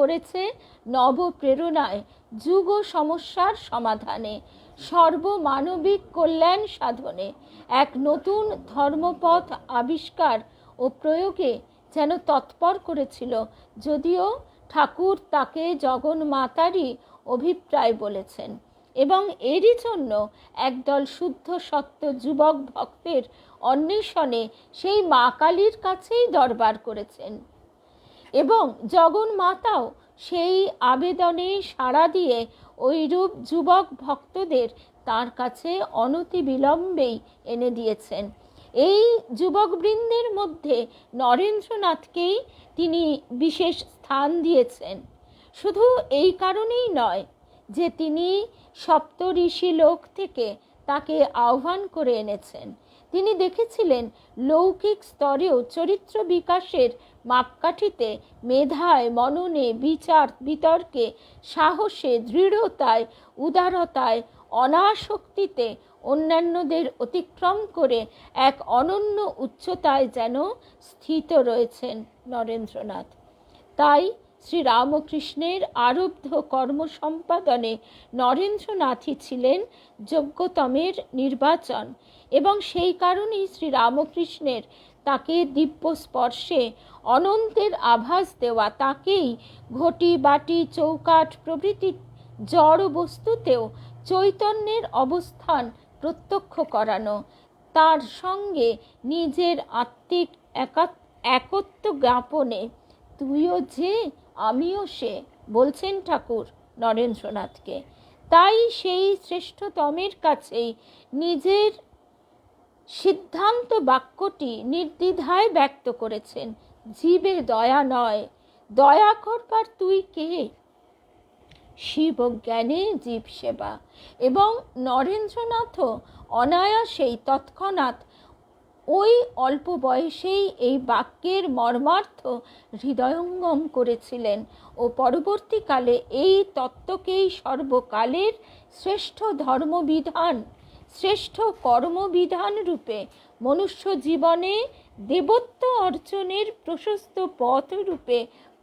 করেছে নব প্রেরণায়, যুগ সমস্যার সমাধানে, সর্বমানবিক কল্যাণ সাধনে, এক নতুন ধর্মপথ আবিষ্কার ও প্রয়োগে যেন তৎপর করেছিল। যদিও ঠাকুর তাকে জগন্মাতারই অভিপ্রায় বলেছেন এবং এরই জন্য একদল শুদ্ধ সত্য যুবক ভক্তের অন্বেষণে সেই মা কালীর কাছেই দরবার করেছেন এবং জগন্মাতাও সেই আবেদনে সাড়া দিয়ে ওইরূপ যুবক ভক্তদের তার কাছে অনতি বিলম্বেই এনে দিয়েছেন। এই যুবকবৃন্দের মধ্যে নরেন্দ্রনাথকেই তিনি বিশেষ স্থান দিয়েছেন। শুধু এই কারণেই নয় যে তিনি সপ্তঋষি লোক থেকে তাকে আহ্বান করে এনেছেন, তিনি দেখেছিলেন লৌকিক স্তরেও চরিত্র বিকাশের মাপকাঠিতে, মেধায়, মননে, বিচার বিতর্কে, সাহসে, দৃঢ়তায়, উদারতায়, অনাসক্তিতে অন্যান্যদের অতিক্রম করে এক অনন্য উচ্চতায় যেন স্থিত রয়েছেন নরেন্দ্রনাথ। তাই শ্রীরামকৃষ্ণের আরব্ধ কর্ম সম্পাদনে নরেন্দ্রনাথই ছিলেন যোগ্যতমের নির্বাচন এবং সেই কারণেই শ্রীরামকৃষ্ণের তাকে দিব্য স্পর্শে অনন্তের আভাস দেওয়া, তাকেই ঘটি, বাটি, চৌকাঠ প্রভৃতি জড় বস্তুতেও চৈতন্যের অবস্থান প্রত্যক্ষ করানো, তার সঙ্গে নিজের আত্মিক একত্ব জ্ঞাপনে, তুইও যে আমিও সে, বলছেন ঠাকুর নরেন্দ্রনাথকে। তাই সেই শ্রেষ্ঠতমের কাছেই নিজের সিদ্ধান্ত বাক্যটি নির্দ্বিধায় ব্যক্ত করেছেন। জীবে দয়া নয়, দয়া করবার তুই কে? শিব জ্ঞানে জীব সেবা। এবং নরেন্দ্রনাথও অনায়াসেই তৎক্ষণাৎ ওই অল্প বয়সেই এই বাক্যের মর্মার্থ হৃদয়ঙ্গম করেছিলেন ও পরবর্তীকালে এই তত্ত্বকেই সর্বকালের শ্রেষ্ঠ ধর্মবিধান, শ্রেষ্ঠ কর্মবিধান রূপে মনুষ্য জীবনে দেবত্ব অর্জনের প্রশস্ত পথ রূপে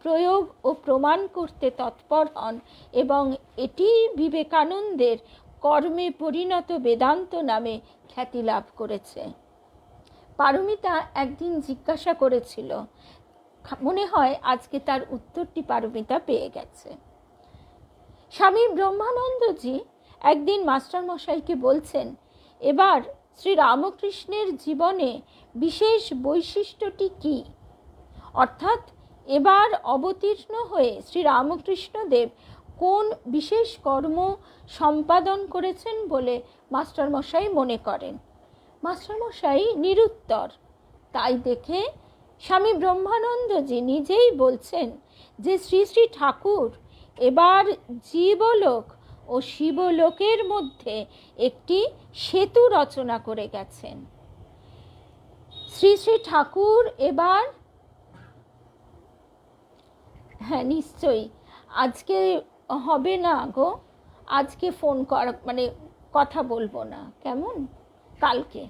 প্রয়োগ ও প্রমাণ করতে তৎপর হন এবং এটি বিবেকানন্দের কর্মে পরিণত বেদান্ত নামে খ্যাতি লাভ করেছে। পারমিতা একদিন জিজ্ঞাসা করেছিল, মনে হয় আজকে তার উত্তরটি পারমিতা পেয়ে গেছে। স্বামী ব্রহ্মানন্দজি একদিন মাস্টারমশাইকে বলছেন, এবার শ্রীরামকৃষ্ণের জীবনে বিশেষ বৈশিষ্ট্যটি কি? অর্থাৎ এবার অবতীর্ণ হয়ে শ্রীরামকৃষ্ণদেব কোন বিশেষ কর্ম সম্পাদন করেছেন বলে মাস্টারমশাই মনে করেন? মাস্টারমশাই নিরুত্তর। তাই দেখে স্বামী ব্রহ্মানন্দজি নিজেই বলছেন যে শ্রী শ্রী ঠাকুর এবার জীবলোক ও শিবলোকের মধ্যে একটি সেতু রচনা করে গেছেন। শ্রী শ্রী ঠাকুর এবার, হ্যাঁ নিশ্চয়ই, আজকে হবে না গো, আজকে ফোন কর, মানে কথা বলবো না, কেমন, কালকে।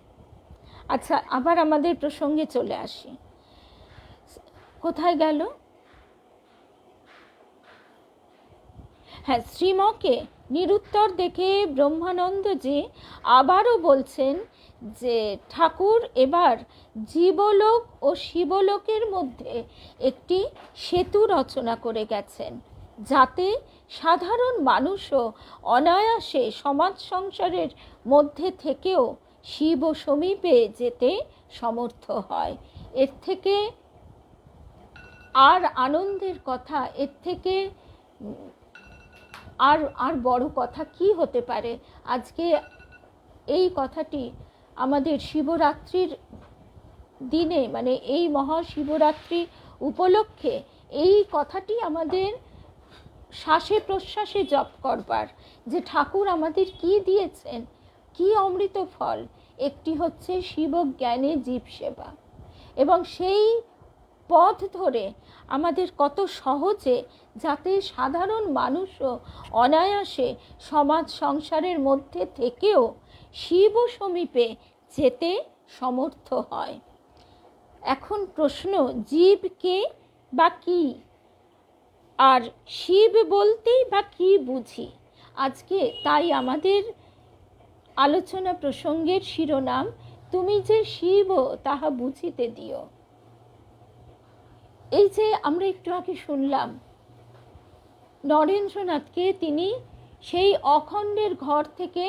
আচ্ছা, আবার আমাদের প্রসঙ্গে চলে আসি। কোথায় গেল? হ্যাঁ, শ্রীমকে নিরুত্তর দেখে ব্রহ্মানন্দজি আবারও বলছেন যে ঠাকুর এবার জীবলোক ও শিবলোকের মধ্যে একটি সেতু রচনা করে গেছেন, যাতে সাধারণ মানুষও অনায়াসে সমাজ সংসারের মধ্যে থেকেও শিব সমীপে যেতে সমর্থ হয়। এর থেকে আর আনন্দের কথা, এর থেকে আর বড় কথা কি হতে পারে? আজকে এই কথাটি আমাদের শিবরাত্রির দিনে, মানে এই মহাশিবরাত্রি উপলক্ষে এই কথাটি আমাদের শ্বাসে প্রশ্বাসে জপ করবার, যে ঠাকুর আমাদের কি দিয়েছেন, কি অমৃত ফল। একটি হচ্ছে শিব জ্ঞানে জীব সেবা, এবং সেই পথ ধরে আমাদের কত সহজে যাতে সাধারণ মানুষও অনায়াসে সমাজ সংসারের মধ্যে থেকেও শিব সমীপে যেতে সমর্থ হয়। এখন প্রশ্ন, জীব কে বা কি, আর শিব বলতেই বা কি বুঝি? আজকে তাই আমাদের আলোচনা প্রসঙ্গের শিরোনাম, তুমি যে শিব তাহা বুঝিতে দিও। এই যে আমরা একটু আগে শুনলাম নরেন্দ্রনাথকে তিনি সেই অখণ্ডের ঘর থেকে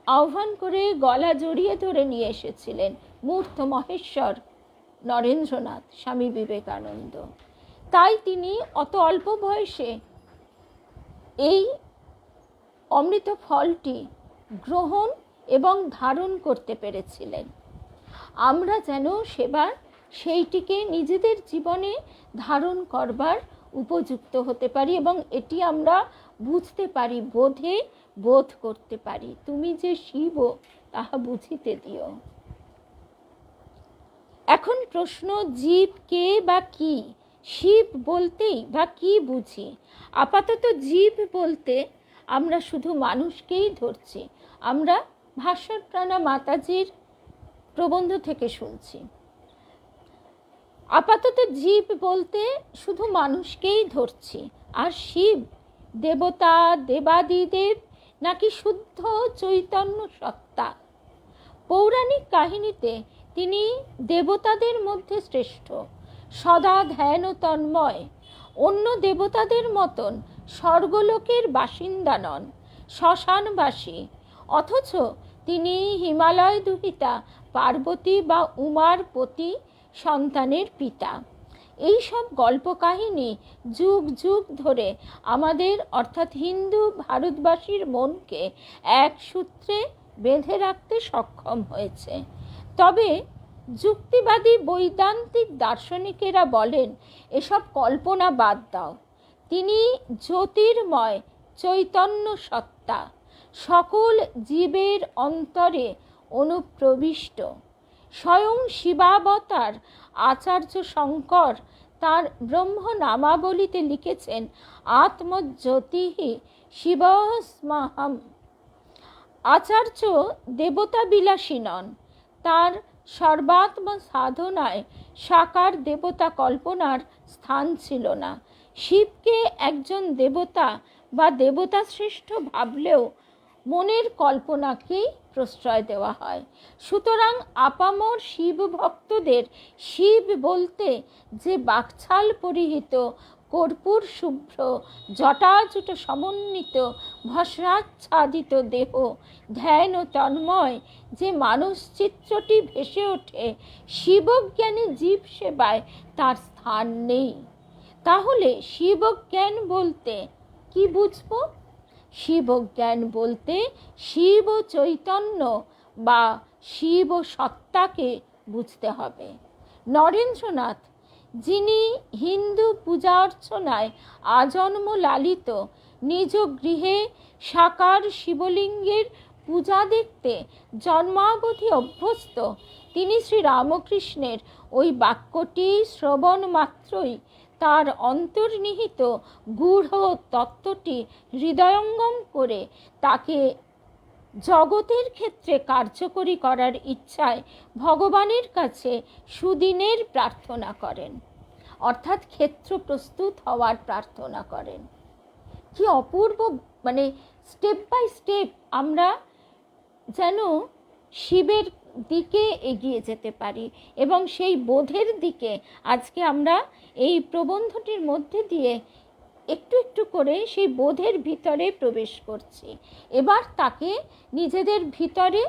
আহ্বান করে গলা জড়িয়ে ধরে নিয়ে এসেছিলেন মূর্ত মহেশ্বর নরেন্দ্রনাথ স্বামী বিবেকানন্দ। তাই তিনি অত অল্প বয়সে এই অমৃত ফলটি গ্রহণ এবং ধারণ করতে পেরেছিলেন। আমরা যেন সেবার সেইটিকে নিজেদের জীবনে ধারণ করবার উপযুক্ত হতে পারি এবং এটি আমরা বুঝতে পারি, বোধ করতে পারি। তুমি যে শিব তাহা বুঝিতে দিও। এখন প্রশ্ন, জীব কে বা কি, শিব বলতেই বা কি বুঝি? আপাতত জীব বলতে আমরা শুধু মানুষকেই ধরছি। আমরা ভাস্বরপ্রাণা মাতাজির প্রবন্ধ থেকে শুনছি। আপাতত জীব বলতে শুধু মানুষকেই ধরছি। আর শিব দেবতা দেবাদিদেব নাকি শুদ্ধ চৈতন্য সত্তা। পৌরাণিক কাহিনীতে তিনি দেবতাদের মধ্যে শ্রেষ্ঠ, সদা ধ্যান ও তন্ময়। অন্য দেবতাদের মতন স্বর্গলোকের বাসিন্দা নন, শ্মশানবাসী। অথচ তিনি হিমালয় দুহিতা পার্বতী বা উমার পতি সন্তানের পিতা। এই সব গল্প কাহিনী যুগ যুগ ধরে আমাদের অর্থাৎ হিন্দু ভারতবাসীর মনকে এক সূত্রে বেঁধে রাখতে সক্ষম হয়েছে। তবে যুক্তিবাদী বৈদান্তিক দার্শনিকেরা বলেন, এসব কল্পনা বাদ দাও। তিনি জ্যোতির্ময় চৈতন্য সত্তা, সকল জীবের অন্তরে অনুপ্রবিষ্ট। স্বয়ং শিবাবতার আচার্য শঙ্কর তার ব্রহ্ম নামাবলীতে লিখেছেন, আত্মজ্যোতিঃ শিবস্মহম। আচার্য দেবতা বিলাসী নন। তার সর্বাত্ম সাধনায় সাকার দেবতা কল্পনার স্থান ছিল না। শিবকে একজন দেবতা বা দেবতা শ্রেষ্ঠ ভাবলেও মনের কল্পনাকেই প্রশ্রয় দেওয়া হয়। সুতরাং আপামর শিব ভক্তদের শিব বলতে যে বাকছাল পরিহিত, কর্পূর শুভ্র, জটাজুট সমন্বিত, ভস্মাচ্ছাদিত দেহ, ধ্যান ও তন্ময় যে মানস চিত্রটি ভেসে ওঠে, শিবজ্ঞানী জীব সেবায় তার স্থান নেই। তাহলে শিবজ্ঞান বলতে কি বুঝব? শিবজ্ঞান বলতে শিব চৈতন্য বা শিব সত্তাকে বুঝতে হবে। নরেন্দ্রনাথ, যিনি হিন্দু পূজা অর্চনায় আজন্ম লালিত, নিজ গৃহে সাকার শিবলিঙ্গের পূজা দেখতে জন্মাবধি অভ্যস্ত, তিনি শ্রীরামকৃষ্ণের ওই বাক্যটি শ্রবণ মাত্রই তার অন্তর্নিহিত গূঢ় তত্ত্বটি হৃদয়ঙ্গম করে তাকে জগতের ক্ষেত্রে কার্যকরী করার ইচ্ছায় ভগবানের কাছে সুদিনের প্রার্থনা করেন, অর্থাৎ ক্ষেত্র প্রস্তুত হওয়ার প্রার্থনা করেন। কি অপূর্ব, মানে স্টেপ বাই স্টেপ আমরা যেন শিবের দিকে এগিয়ে যেতে পারি, এবং সেই বোধের দিকে আজকে আমরা এই প্রবন্ধটির মধ্যে দিয়ে একটু একটু করে সেই বোধের ভিতরে প্রবেশ করছি। এবার তাকে নিজেদের ভিতরে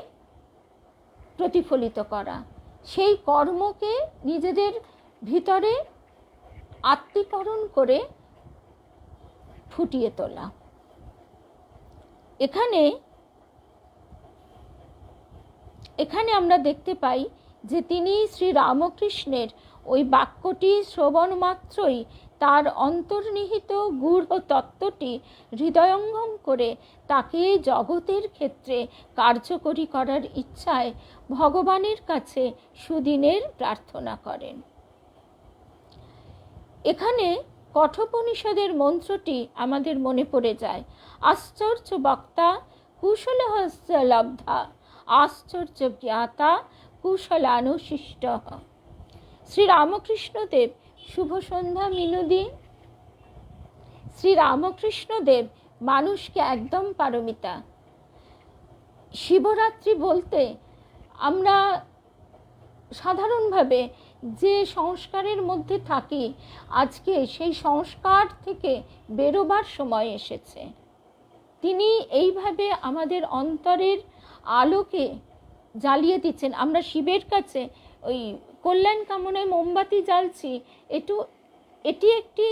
প্রতিফলিত করা, সেই কর্মকে নিজেদের ভিতরে আত্মীকরণ করে ফুটিয়ে তোলা। এখানে আমরা দেখতে পাই যে তিনি শ্রী রামকৃষ্ণের ওই বাক্যটি শ্রবণ মাত্রই তার অন্তর্নিহিত গূঢ় তত্ত্বটি হৃদয়ঙ্গম করে তাকে জগতের ক্ষেত্রে কার্যকরী করার ইচ্ছায় ভগবানের কাছে সুদিনের প্রার্থনা করেন। এখানে কঠোপনিষদের মন্ত্রটি আমাদের মনে পড়ে যায়, আশ্চর্য বক্তা কুশলহস্য লব্ধা আশ্চর্য জ্ঞাতা কুশলানুশিষ্ট। শ্রী রামকৃষ্ণদেব, শুভ সন্ধ্যা মিনুদি। শ্রী রামকৃষ্ণদেব মানুষকে একদম পারমিতা। শিবরাত্রি বলতে আমরা সাধারণভাবে যে সংস্কারের মধ্যে থাকি, আজকে সেই সংস্কার থেকে বেরোবার সময় এসেছে। তিনি এইভাবে আমাদের অন্তরের আলোকে জ্বালিয়ে দিচ্ছেন। আমরা শিবের কাছে ওই কল্যাণ কামনায় মোমবাতি জ্বালছি, এটি একটি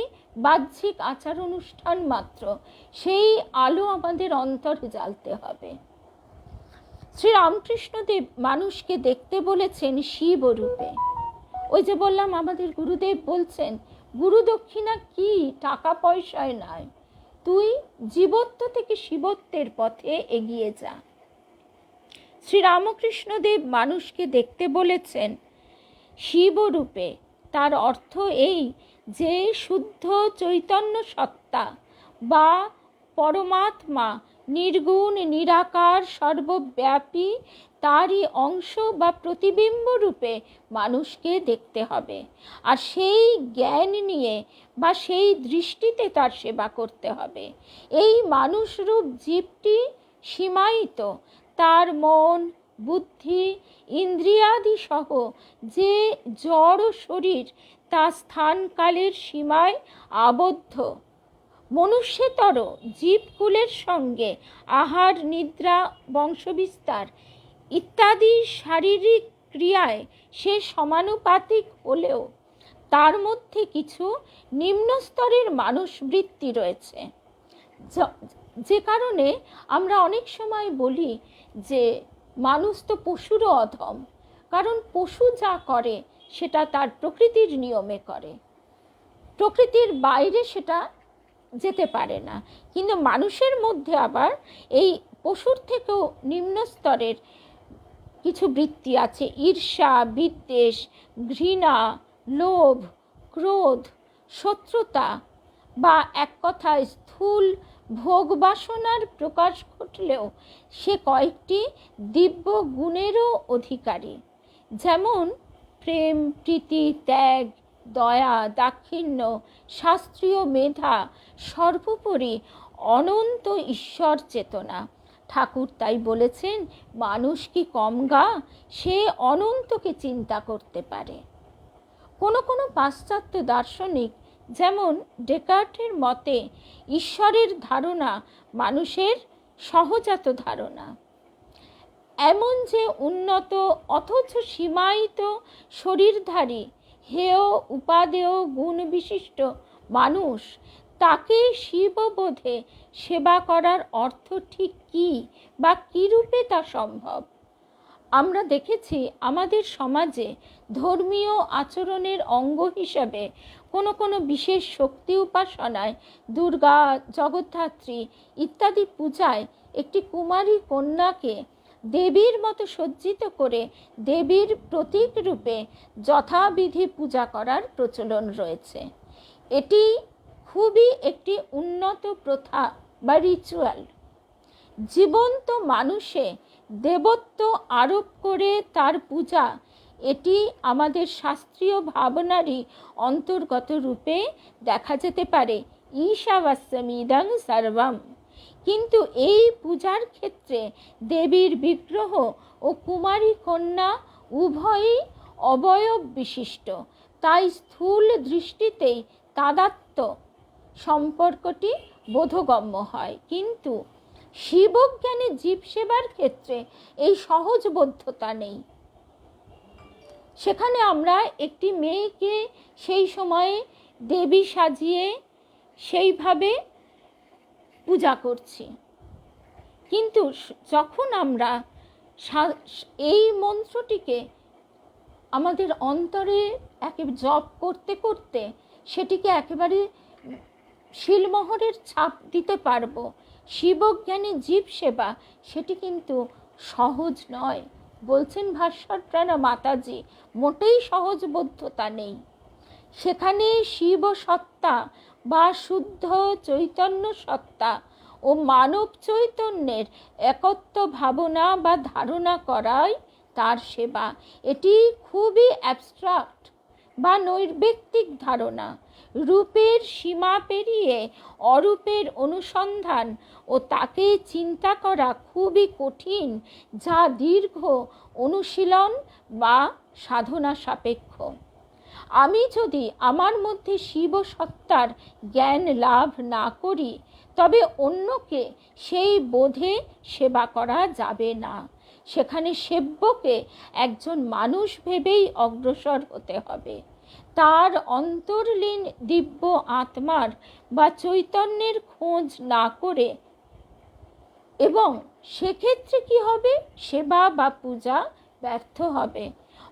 বাহ্যিক আচার অনুষ্ঠান মাত্র। সেই আলো আমাদের অন্তরে জ্বালতে হবে। শ্রী রামকৃষ্ণদেব মানুষকে দেখতে বলেছেন শিব রূপে। ওই যে বললাম, আমাদের গুরুদেব বলছেন, গুরু দক্ষিণা কি, টাকা পয়সায় নয়, তুই জীবত্ব থেকে শিবত্বের পথে এগিয়ে যা। শ্রী রামকৃষ্ণদেব মানুষকে দেখতে বলেছেন শিবরূপে। তার অর্থ এই যে শুদ্ধ চৈতন্য সত্তা বা পরমাত্মা, নির্গুণ নিরাকার সর্বব্যাপী, তারই অংশ বা প্রতিবিম্ব রূপে মানুষকে দেখতে হবে। আর সেই জ্ঞান নিয়ে বা সেই দৃষ্টিতে তার সেবা করতে হবে। এই মানুষরূপ জীবটি সীমায়িত, তার মন, বুদ্ধি, ইন্দ্রিয়াদি সহ যে জড় শরীর তা স্থানকালের সীমায় আবদ্ধ। মনুষ্যতর জীবকুলের সঙ্গে আহার, নিদ্রা, বংশবিস্তার ইত্যাদি শারীরিক ক্রিয়ায় সে সমানুপাতিক হলেও তার মধ্যে কিছু নিম্নস্তরের মানসবৃত্তি রয়েছে, যে কারণে আমরা অনেক সময় বলি যে মানুষ তো পশুরও অধম, কারণ পশু যা করে সেটা তার প্রকৃতির নিয়মে করে, প্রকৃতির বাইরে সেটা যেতে পারে না। কিন্তু মানুষের মধ্যে আবার এই পশুর থেকেও নিম্ন স্তরের কিছু বৃত্তি আছে, ঈর্ষা, বিদ্বেষ, ঘৃণা, লোভ, ক্রোধ, শত্রুতা, বা এক কথায় স্থূল ভোগ বাসনার প্রকাশ ঘটলেও সে কয়েকটি দিব্য গুণেরও অধিকারী, যেমন প্রেম, প্রীতি, ত্যাগ, দয়া, দাক্ষিণ্য, শাস্ত্রীয় মেধা, সর্বোপরি অনন্ত ঈশ্বর চেতনা। ঠাকুর তাই বলেছেন, মানুষ কি কম গা, সে অনন্তকে চিন্তা করতে পারে। কোনো কোনো পাশ্চাত্য দার্শনিক, যেমন ডেকার্টের মতে, ঈশ্বরের ধারণা মানুষের সহজাত ধারণা। এমন যে উন্নত অথচ সীমায়িত শরীরধারী, হেয় উপাদেয় গুণ বিশিষ্ট মানুষ, তাকে শিববোধে সেবা করার অর্থ ঠিক কী বা কী রূপে তা সম্ভব? আমরা দেখেছি আমাদের সমাজে ধর্মীয় আচরণের অঙ্গ হিসাবে কোনো কোনো বিশেষ শক্তি উপাসনায়, দুর্গা, জগদ্ধাত্রী ইত্যাদি পূজায় একটি কুমারী কন্যাকে দেবীর মতো সজ্জিত করে দেবীর প্রতীক রূপে যথাবিধি পূজা করার প্রচলন রয়েছে। এটি খুবই একটি উন্নত প্রথা বা রিচুয়াল। জীবন্ত মানুষে দেবত্ব আরোপ করে তার পূজা, এটি আমাদের শাস্ত্রীয় ভাবনারই অন্তর্গত রূপে দেখা যেতে পারে। ঈশাবস্যমিদং সর্বম। কিন্তু এই পূজার ক্ষেত্রে দেবীর বিগ্রহ ও কুমারী কন্যা উভয়ই অবয়ব বিশিষ্ট, তাই স্থূল দৃষ্টিতেই তাদাত্ম্য সম্পর্কটি বোধগম্য হয়। কিন্তু শিবজ্ঞানে জীব সেবার ক্ষেত্রে এই সহজবোধ্যতা নেই। সেখানে আমরা একটি মেয়েকে সেই সময়ে দেবী সাজিয়ে সেইভাবে পূজা করছি, কিন্তু যখন আমরা এই মন্ত্রটিকে আমাদের অন্তরে জপ করতে করতে সেটিকে একেবারে শিলমোহরের ছাপ দিতে পারবো, শিবজ্ঞানী জীব সেবা সেটি কিন্তু সহজ নয়। বলছেন ভাস্বরপ্রাণা মাতাজি, মোটেই সহজবোধ্যতা নেই। সেখানে শিব সত্তা বা শুদ্ধ চৈতন্য সত্তা ও মানব চৈতন্যের একত্ব ভাবনা বা ধারণা করাই তার সেবা। এটি খুবই অ্যাবস্ট্রাক্ট বা নৈর্ব্যক্তিক ধারণা। রূপের সীমা পেরিয়ে অরূপের অনুসন্ধান ও তাকে চিন্তা করা খুবই কঠিন, যা দীর্ঘ অনুশীলন বা সাধনা সাপেক্ষ। আমি যদি আমার মধ্যে শিব সত্তার জ্ঞান লাভ না করি, তবে অন্যকে সেই বোধে সেবা করা যাবে না। সেখানে সেব্যকে একজন মানুষ ভেবেই অগ্রসর হতে হবে। তার অন্তর্লীন দিব্য আত্মার বা চৈতন্যের খোঁজ না করে, এবং সেক্ষেত্রে কি হবে, সেবা বা পূজা ব্যর্থ হবে।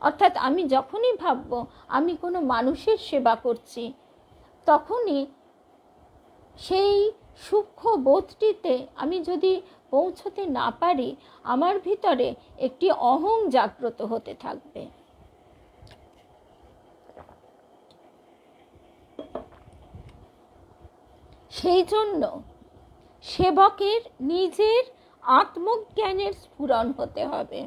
অর্থাৎ আমি যখনই ভাবব আমি কোনো মানুষের সেবা করছি, তখনই সেই সূক্ষ্ম বোধটিতে আমি যদি পৌঁছতে না পারি, আমার ভিতরে একটি অহং জাগ্রত হতে থাকবে। সেই জন্য সেবকের নিজের আত্মজ্ঞানের স্ফুরণ হতে হবে,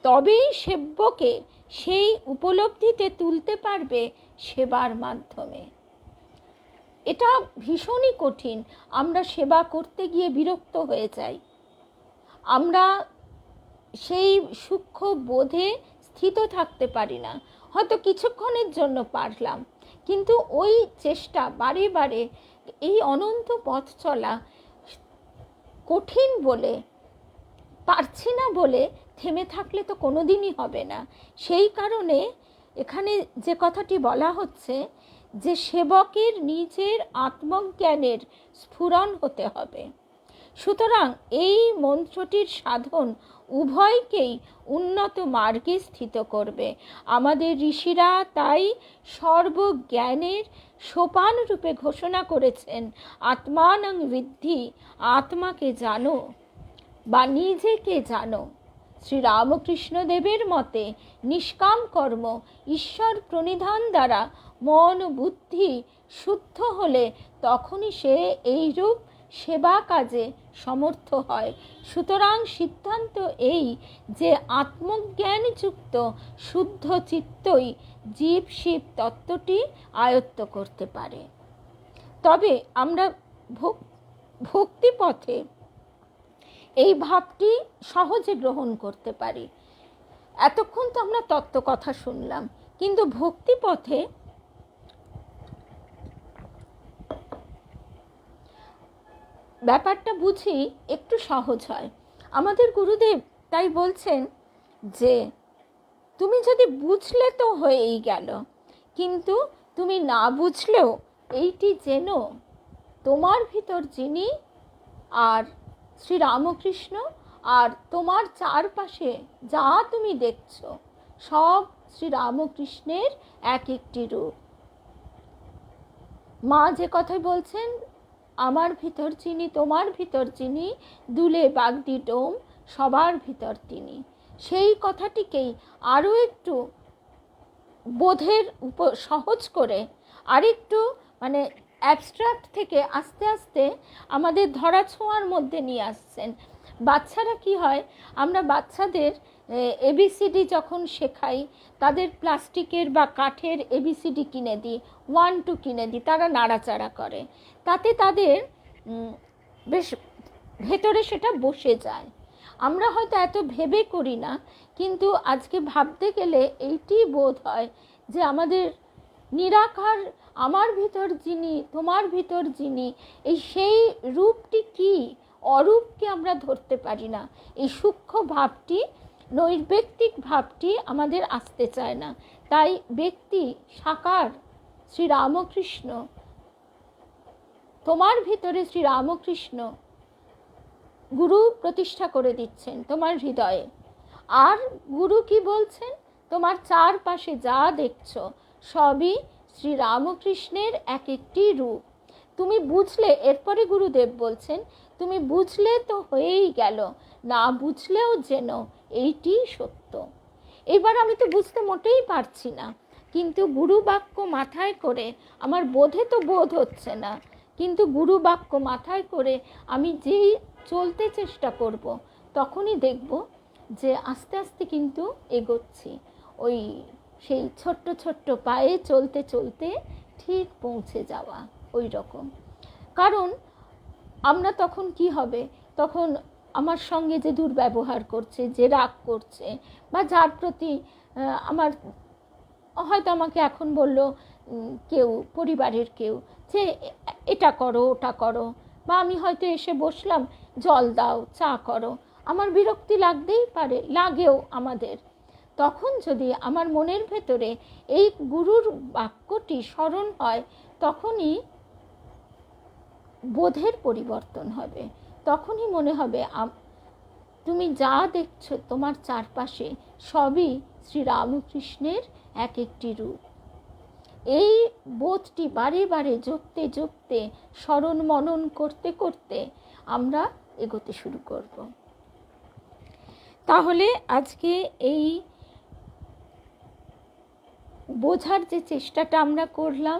তবেই সেব্যকে সেই উপলব্ধিতে তুলতে পারবে সেবার মাধ্যমে। এটা ভীষণই কঠিন। আমরা সেবা করতে গিয়ে বিরক্ত হয়ে যাই, আমরা সেই সূক্ষ্ম বোধে স্থিত থাকতে পারি না। হয়তো কিছুক্ষণের জন্য পারলাম, কিন্তু ওই চেষ্টা বারে বারে, এই অনন্ত পথ চলা কঠিন বলে, পারছি না বলে থেমে থাকলে তো কোনো দিনই হবে না। সেই কারণে এখানে যে কথাটি বলা হচ্ছে যে সেবকের নিজের আত্মজ্ঞানের স্ফুরণ হতে হবে। সুতরাং এই মন্ত্রটির সাধন উভয়কেই উন্নত মার্গে স্থিত করবে। আমাদের ঋষিরা তাই সর্বজ্ঞানের সোপান রূপে ঘোষণা করেছেন, আত্মানং বিদ্ধি, আত্মাকে জানো বা নিজেকে জানো। শ্রীরামকৃষ্ণদেবের মতে নিষ্কাম কর্ম ঈশ্বর প্রণিধান দ্বারা মন বুদ্ধি শুদ্ধ হলে তখনই সে এইরূপ সেবা কাজে সমর্থ হয়। সুতরাং সিদ্ধান্ত এই যে আত্মজ্ঞানযুক্ত শুদ্ধ চিত্তই জীব শিব তত্ত্বটি আয়ত্ত করতে পারে। তবে আমরা ভক্তিপথে এই ভাবটি সহজে গ্রহণ করতে পারি। এতক্ষণ তো আমরা তত্ত্ব কথা শুনলাম, কিন্তু ভক্তিপথে ব্যাপারটা বুঝি একটু সহজ হয়। আমাদের গুরুদেব তাই বলছেন যে তুমি যদি বুঝলে তো হয়েই গেল, কিন্তু তুমি না বুঝলেও এইটি যেন তোমার ভিতর যিনি আর শ্রীরামকৃষ্ণ আর তোমার চারপাশে যা তুমি দেখছো সব শ্রীরামকৃষ্ণের এক একটি রূপ। মা যে কথাই বলছেন, আমার ভিতর যিনি, তোমার ভিতর যিনি, দুলে বাগদি ডোম, সবার ভিতর তিনি, সেই কথাটিকেই আরও একটু বোধের সহজ করে আরেকটু মানে অ্যাবস্ট্রাক্ট থেকে আস্তে আস্তে আমাদের ধরা ছোঁয়ার মধ্যে নিয়ে আসছেন। বাচ্চারা কি হয়, আমরা বাচ্চাদের এবিসিডি যখন শেখাই, তাদের প্লাস্টিকের বা কাঠের এবিসিডি কিনে দিই, 1 2 কিনে দিই, তারা নাড়াচাড়া করে, তাতে তাদের বেশ ভেতরে সেটা বসে যায়। আমরা হয়তো এত ভেবে করি না, কিন্তু আজকে ভাবতে গেলে এইটি বোধ হয় যে আমাদের নিরাকার আমার ভিতর যিনি, তোমার ভিতর যিনি, এই সেই রূপটি কি, অরূপকে আমরা ধরতে পারি না। এই সূক্ষ্ম ভাবটি, নৈর্ব্যক্তিক ভাবটি আমাদের আসতে চায় না। তাই ব্যক্তি সাকার শ্রীরামকৃষ্ণ, তোমার ভিতরে শ্রীরামকৃষ্ণ গুরু প্রতিষ্ঠা করে দিচ্ছেন তোমার হৃদয়ে। আর গুরু কি বলছেন? তোমার চারপাশে যা দেখছো সবই শ্রীরামকৃষ্ণের এক একটি রূপ। তুমি বুঝলে, এরপরে গুরুদেব বলছেন, তুমি বুঝলে তো হয়েই গেল, না বুঝলেও যেন এইটি সত্য। এবার আমি তো বুঝতে মোটেই পারছি না, কিন্তু গুরু বাক্য মাথায় করে, আমার বোধে তো বোধ হচ্ছে না, কিন্তু গুরু বাক্য মাথায় করে আমি যেই চলতে চেষ্টা করব, তখনই দেখব যে আস্তে আস্তে কিন্তু এগোচ্ছি, ওই সেই ছোট্ট ছোট্ট পায়ে চলতে চলতে ঠিক পৌঁছে যাওয়া ওই রকম। কারণ আমরা তখন কি হবে, তখন আমার সঙ্গে যে দুর্ব্যবহার করছে, যে রাগ করছে, বা যার প্রতি আমার হয়তো আমাকে এখন বলল কেউ, পরিবারের কেউ, যে এটা করো ওটা করো, বা আমি হয়তো এসে বসলাম, জল দাও, চা করো, আমার বিরক্তি লাগতেই পারে, লাগেও আমাদের। তখন যদি আমার মনের ভেতরে এই গুরুর বাক্যটি স্মরণ হয়, তখনই বোধের পরিবর্তন হবে। তখনই মনে হবে তুমি যা দেখছো তোমার চারপাশে সবই শ্রীরামকৃষ্ণের এক একটি রূপ। এই বোধটি বারে বারে জপতে জপতে, স্মরণ মনন করতে করতে আমরা এগোতে শুরু করব। তাহলে আজকে এই বোঝার যে চেষ্টাটা আমরা করলাম,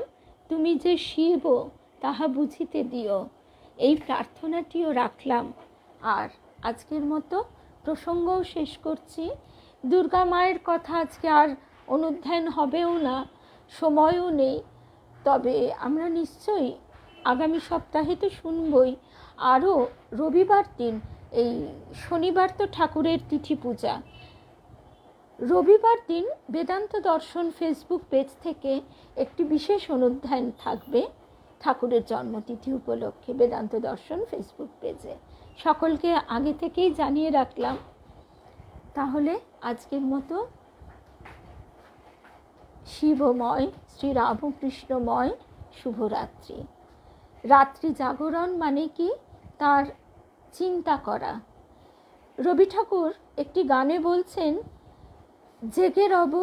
তুমি যে শিব তাহা বুঝিতে দিও, এই প্রার্থনাটিও রাখলাম। আর আজকের মতো প্রসঙ্গও শেষ করছি। দুর্গা মায়ের কথা আজকে আর অনুধ্যান হবেও না, সময়ও নেই। তবে আমরা নিশ্চয়ই আগামী সপ্তাহে তো শুনবই। আরও রবিবার দিন, এই শনিবার তো ঠাকুরের তিথি পূজা, রবিবার দিন বেদান্ত দর্শন ফেসবুক পেজ থেকে একটি বিশেষ অনুধ্যান থাকবে ঠাকুরের জন্মতিথি উপলক্ষে, বেদান্ত দর্শন ফেসবুক পেজে। সকলকে আগে থেকেই জানিয়ে রাখলাম। তাহলে আজকের মতো শিবময়, শ্রীরামকৃষ্ণময় শুভরাত্রি। রাত্রি জাগরণ মানে কি? তার চিন্তা করা। রবি ঠাকুর একটি গানে বলছেন, জেগে রব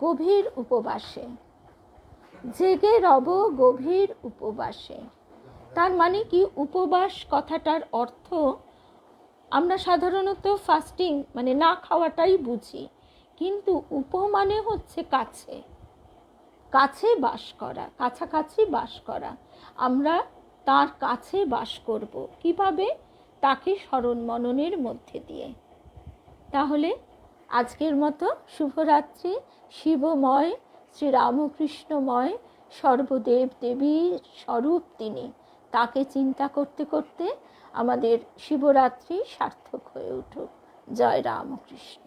গভীর উপবাসে, জেগে রব গভীর উপবাসে। তার মানে কি? উপবাস কথাটার অর্থ আমরা সাধারণত ফাস্টিং মানে না খাওয়াটাই বুঝি, কিন্তু উপ মানে হচ্ছে কাছে, কাছে বাস করা, কাছাকাছি বাস করা। আমরা তার কাছে বাস করব কিভাবে? তাকে স্মরণ মননের মধ্যে দিয়ে। তাহলে আজকের মতো শুভরাত্রি। শিবময়, শ্রীরামকৃষ্ণময়, সর্বদেব দেবীর স্বরূপ তিনি। তাকে চিন্তা করতে করতে আমাদের শিবরাত্রি সার্থক হয়ে উঠুক। জয় রামকৃষ্ণ।